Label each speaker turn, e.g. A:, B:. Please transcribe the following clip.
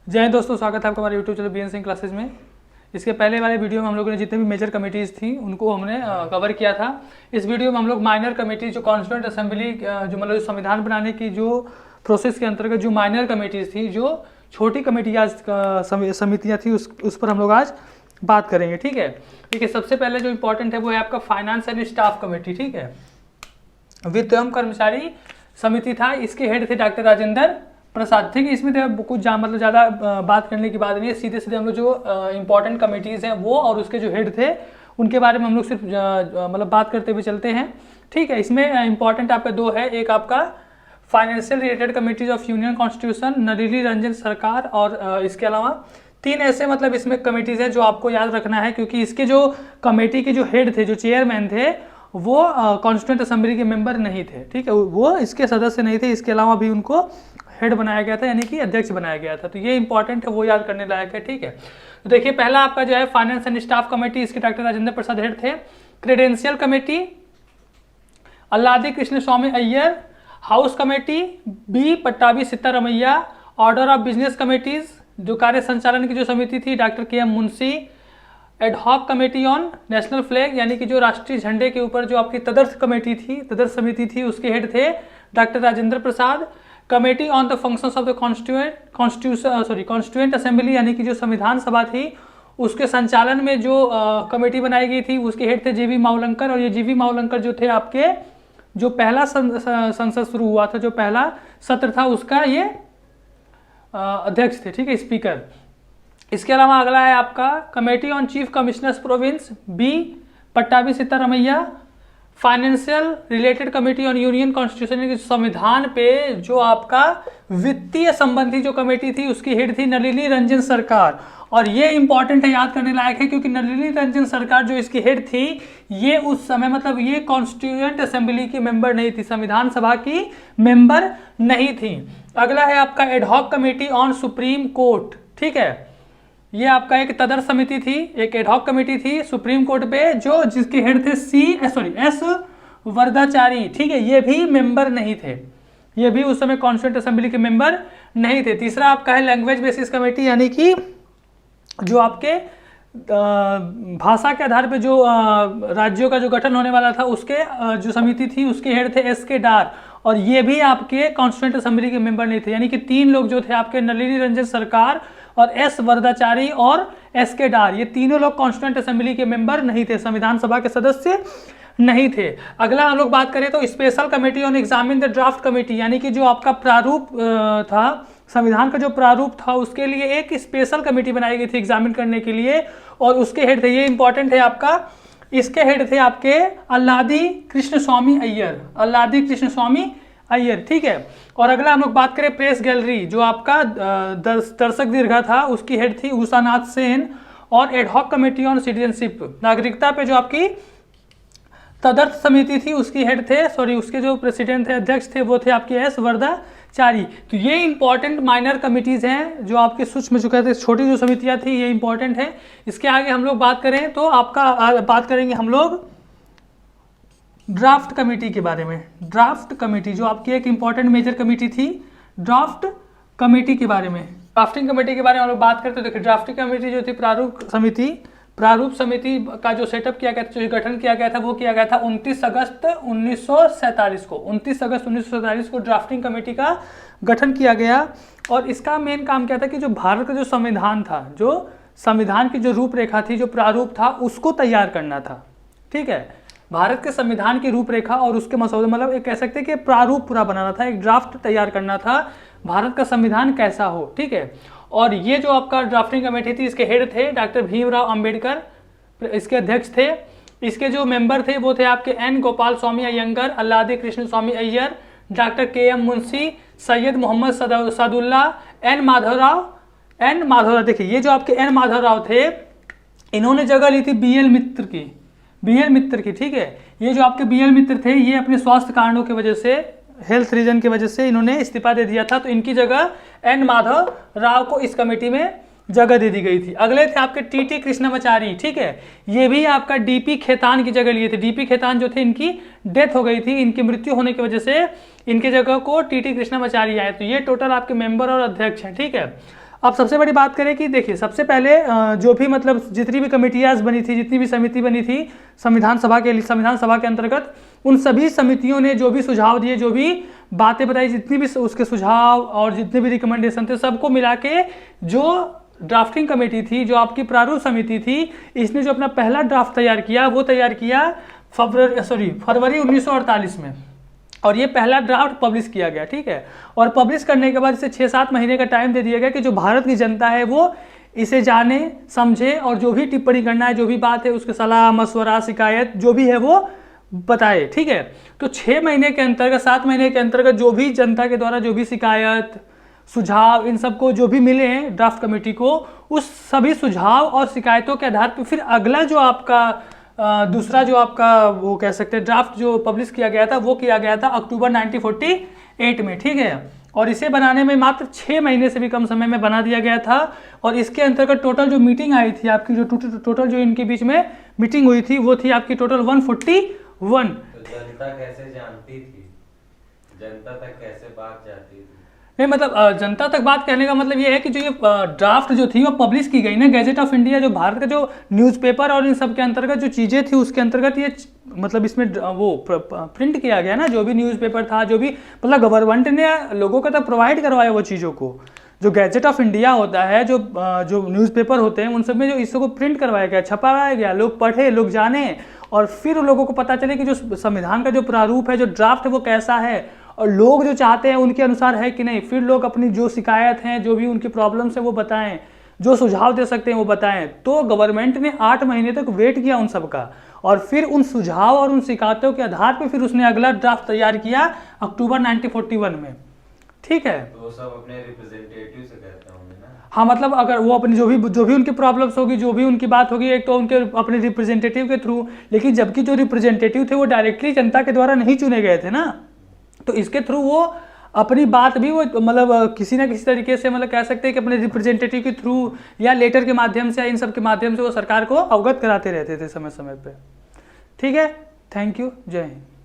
A: जय हिंद दोस्तों, स्वागत है आपका हमारे YouTube channel BN Singh classes में। इसके पहले वाले वीडियो में हम लोगों ने जितने भी मेजर कमेटीज़ थी उनको हमने कवर किया था। इस वीडियो में हम लोग माइनर कमेटी जो कॉन्स्टिट्यूएंट असेंबली जो मतलब संविधान बनाने की जो प्रोसेस के अंतर्गत जो माइनर कमेटीज़ थी, जो छोटी कमेटियाँ समितियाँ थी, उस पर हम लोग आज बात करेंगे। ठीक है, देखिए सबसे पहले जो इंपॉर्टेंट है वो है आपका फाइनेंस एंड स्टाफ कमेटी। ठीक है, वित्त एवं कर्मचारी समिति था, इसके हेड थे डॉक्टर राजेंद्र प्रसाद। ठीक है, इसमें तो कुछ मतलब ज़्यादा बात करने की बात नहीं है, सीधे सीधे हम लोग जो इंपॉर्टेंट कमेटीज़ हैं वो और उसके जो हेड थे उनके बारे में हम लोग सिर्फ मतलब बात करते हुए चलते हैं। ठीक है, इसमें इंपॉर्टेंट आपका दो है, एक आपका financial related committees of union constitution Nalini Ranjan सरकार, और इसके अलावा तीन ऐसे मतलब इसमें कमेटीज़ हैं जो आपको याद रखना है, क्योंकि इसके जो कमेटी के जो हेड थे, जो चेयरमैन थे, वो कॉन्स्टिट्यूएंट असेंबली के मेंबर नहीं थे। ठीक है, वो इसके सदस्य नहीं थे, इसके अलावा भी उनको हेड बनाया गया था, यानी कि अध्यक्ष बनाया गया था। तो ये इंपॉर्टेंट है, वो याद करने लायक है। ठीक है, तो देखिए पहला आपका जो है फाइनेंस एंड स्टाफ कमेटी, इसके डॉक्टर राजेंद्र प्रसाद हेड थे। Credential committee Alladi Krishnaswami Ayyar. House committee B Pattabhi Sitaramayya. Order of business committees जो कार्य संचालन की जो समिति थी doctor K M Munshi. Ad hoc committee on national flag, यानी कि जो राष्ट्रीय झंडे के ऊपर जो आपकी तदर्थ कमेटी थी, तदर्थ समिति थी, उसके हेड थे doctor Rajendra Prasad. Committee on the functions of the constituent assembly, यानी कि जो संविधान सभा थी उसके संचालन में जो कमेटी बनाई गई थी, उसके हेड थे जीवी मावलंकर। और ये जीवी मावलंकर जो थे आपके जो पहला संसद शुरू हुआ था, जो पहला सत्र था, उसका ये अध्यक्ष थे। ठीक है, स्पीकर। इसके अलावा अगला है आपका committee on chief commissioners province B Pattabhi Sitaramayya. Financial related committee on union constitution, संविधान पे जो आपका वित्तीय संबंधी जो कमेटी थी उसकी हेड थी नलिनी रंजन सरकार। और ये इंपॉर्टेंट है, याद करने लायक है, क्योंकि नलिनी रंजन सरकार जो इसकी हेड थी, ये उस समय मतलब ये कॉन्स्टिट्यूएंट असेंबली की मेंबर नहीं थी, संविधान सभा की मेंबर नहीं थी। अगला है आपका ad hoc committee on supreme court. ठीक है, ये आपका एक तदर्थ समिति थी, एक एडहॉक कमेटी थी सुप्रीम कोर्ट पे, जो जिसके हेड थे एस वरदाचारी। ठीक है, ये भी मेंबर नहीं थे, ये भी उस समय कॉन्स्टिट्यूएंट असेंबली के मेंबर नहीं थे। तीसरा आपका है लैंग्वेज बेसिस कमेटी, यानी कि जो आपके भाषा के आधार पे जो राज्यों का जो गठन होने वाला था, उसके जो समिति थी उसके हेड थे एस के डार। और ये भी आपके कॉन्स्टिट्यूएंट असेंबली के मेंबर नहीं थे, यानी कि तीन लोग जो थे आपके नलिनी रंजन सरकार और एस वरदाचारी और एस के डार, ये तीनों लोग कॉन्स्टिट्यूएंट असेंबली के मेंबर नहीं थे, संविधान सभा के सदस्य नहीं थे। अगला हम लोग बात करें तो special committee on examine the draft committee, यानी कि जो आपका प्रारूप था, संविधान का जो प्रारूप था, उसके लिए एक स्पेशल कमेटी बनाई गई थी एग्जामिन करने के लिए, और उसके हेड थे, ये इंपॉर्टेंट है आपका, इसके हेड थे आपके अल्लादी कृष्ण स्वामी अय्यर, अल्लादी कृष्ण स्वामी अय्यर। ठीक है, और अगला हम लोग बात करें प्रेस गैलरी, जो आपका दर्शक दीर्घा था, उसकी हेड थी उषानाथ सेन। और एडहॉक कमेटी ऑन सिटीजनशिप, नागरिकता पे जो आपकी तदर्थ समिति थी, उसकी हेड थे उसके जो प्रेसिडेंट थे, अध्यक्ष थे, वो थे आपके एस वरदाचारी। तो ये इंपॉर्टेंट माइनर कमिटीज हैं जो आपके सूक्ष्म जो कहते हैं छोटी जो समितियां थी, ये इंपॉर्टेंट है। इसके आगे हम लोग बात करें तो आपका बात करेंगे हम लोग ड्राफ्ट कमेटी के बारे में। ड्राफ्ट कमेटी जो आपकी एक इंपॉर्टेंट मेजर कमेटी थी, ड्राफ्ट कमेटी के बारे में, ड्राफ्टिंग कमेटी के बारे में हम लोग बात करते हैं। देखिए ड्राफ्टिंग कमेटी जो थी प्रारूप समिति का जो सेटअप किया गया था, जो गठन किया गया था, वो किया गया था 29 अगस्त 1947 को। 29 अगस्त 1947 को ड्राफ्टिंग कमेटी का गठन किया गया। और इसका मेन काम क्या था कि जो भारत का जो संविधान था, जो संविधान की जो रूपरेखा थी, जो प्रारूप था, उसको तैयार करना था। ठीक है, भारत के संविधान की रूपरेखा और उसके मसौदे मतलब एक कह सकते हैं कि प्रारूप पूरा बनाना था, एक ड्राफ्ट तैयार करना था, भारत का संविधान कैसा हो। ठीक है, और ये जो आपका ड्राफ्टिंग कमेटी थी, इसके हेड थे डॉक्टर भीमराव अंबेडकर, इसके अध्यक्ष थे। इसके जो मेंबर थे वो थे आपके N Gopal Swami Iyengar, Alladi Krishnaswami Iyer, doctor K M Munshi, Syed Mohammad Sadulla, N Madhavrao. देखिए ये जो आपके एन माधवराव थे, इन्होंने जगह ली थी बीएल मित्र की। ठीक है, ये जो आपके बीएल मित्र थे, ये अपने स्वास्थ्य कारणों की वजह से, हेल्थ रीजन की वजह से इन्होंने इस्तीफा दे दिया था, तो इनकी जगह एन माधव राव को इस कमेटी में जगह दे दी गई थी। अगले थे आपके टीटी कृष्णमाचारी। ठीक है, ये भी आपका डीपी खेतान की जगह लिए थे। डीपी खेतान जो थे, इनकी डेथ हो गई थी, इनकी मृत्यु होने की वजह से इनकी जगह को टीटी कृष्णमाचारी आए। तो ये टोटल आपके मेंबर और अध्यक्ष हैं। ठीक है, अब सबसे बड़ी बात करें कि देखिए सबसे पहले जो भी मतलब जितनी भी कमेटियाँ बनी थी, जितनी भी समिति बनी थी संविधान सभा के अंतर्गत, उन सभी समितियों ने जो भी सुझाव दिए, जो भी बातें बताई, जितनी भी उसके सुझाव और जितने भी रिकमेंडेशन थे, सबको मिला के जो ड्राफ्टिंग कमेटी थी, जो आपकी प्रारूप समिति थी, इसने जो अपना पहला ड्राफ्ट तैयार किया वो तैयार किया फरवरी 1948 में, और ये पहला ड्राफ्ट पब्लिश किया गया। ठीक है, और पब्लिश करने के बाद इसे 6-7 महीने का टाइम दे दिया गया कि जो भारत की जनता है वो इसे जाने समझे और जो भी टिप्पणी करना है, जो भी बात है, उसके सलाह मशवरा शिकायत जो भी है वो बताए। ठीक है, तो 6 महीने के अंतर्गत 7 महीने के अंतर्गत जो भी जनता के द्वारा जो भी शिकायत सुझाव इन सबको जो भी मिले हैं ड्राफ्ट कमेटी को, उस सभी सुझाव और शिकायतों के आधार पर फिर अगला जो आपका दूसरा जो आपका वो कह सकते हैं ड्राफ्ट जो पब्लिश किया गया था वो किया गया था अक्टूबर 1948 में। ठीक है, और इसे बनाने में मात्र 6 महीने से भी कम समय में बना दिया गया था। और इसके अंतर्गत टोटल जो मीटिंग आई थी आपकी, जो टोटल जो इनके बीच में मीटिंग हुई थी वो थी आपकी टोटल 141।
B: तो जनता कैसे जानती थी, जनता तक कैसे बात जाती थी?
A: नहीं मतलब जनता तक बात कहने का मतलब ये है कि जो ये ड्राफ्ट जो थी वो पब्लिश की गई ना, गैजेट ऑफ इंडिया जो भारत का जो न्यूज़पेपर और इन सब के अंतर्गत जो चीज़ें थी उसके अंतर्गत ये मतलब इसमें वो प्रिंट किया गया ना, जो भी न्यूज़पेपर था, जो भी मतलब गवर्नमेंट ने लोगों को तक प्रोवाइड करवाया वो चीज़ों को। जो गैजेट ऑफ इंडिया होता है, जो न्यूज़पेपर होते हैं, उन सब में जो इसको प्रिंट करवाया गया, छपाया गया, लोग पढ़े, लोग जाने, और फिर लोगों को पता चले कि जो संविधान का जो प्रारूप है, जो ड्राफ्ट है वो कैसा है और लोग जो चाहते हैं उनके अनुसार है कि नहीं। फिर लोग अपनी जो शिकायत हैं, जो भी उनकी प्रॉब्लम्स है वो बताएं, जो सुझाव दे सकते हैं वो बताएं। तो गवर्नमेंट ने 8 महीने तक वेट किया उन सब का, और फिर उन सुझाव और उन शिकायतों के आधार पर फिर उसने अगला ड्राफ्ट तैयार किया अक्टूबर 1941 में। ठीक है,
B: तो वो सब अपने रिप्रेजेंटेटिव से कहते होंगे ना?
A: हाँ, मतलब अगर वो अपनी जो भी उनकी प्रॉब्लम्स होगी, जो भी उनकी बात होगी, एक तो उनके अपने रिप्रेजेंटेटिव के थ्रू, लेकिन जबकि जो रिप्रेजेंटेटिव थे वो डायरेक्टली जनता के द्वारा नहीं चुने गए थे ना, तो इसके थ्रू वो अपनी बात भी वो मतलब किसी ना किसी तरीके से मतलब कह सकते हैं कि अपने रिप्रेजेंटेटिव के थ्रू या लेटर के माध्यम से या इन सब के माध्यम से वो सरकार को अवगत कराते रहते थे समय समय पे। ठीक है, थैंक यू, जय हिंद।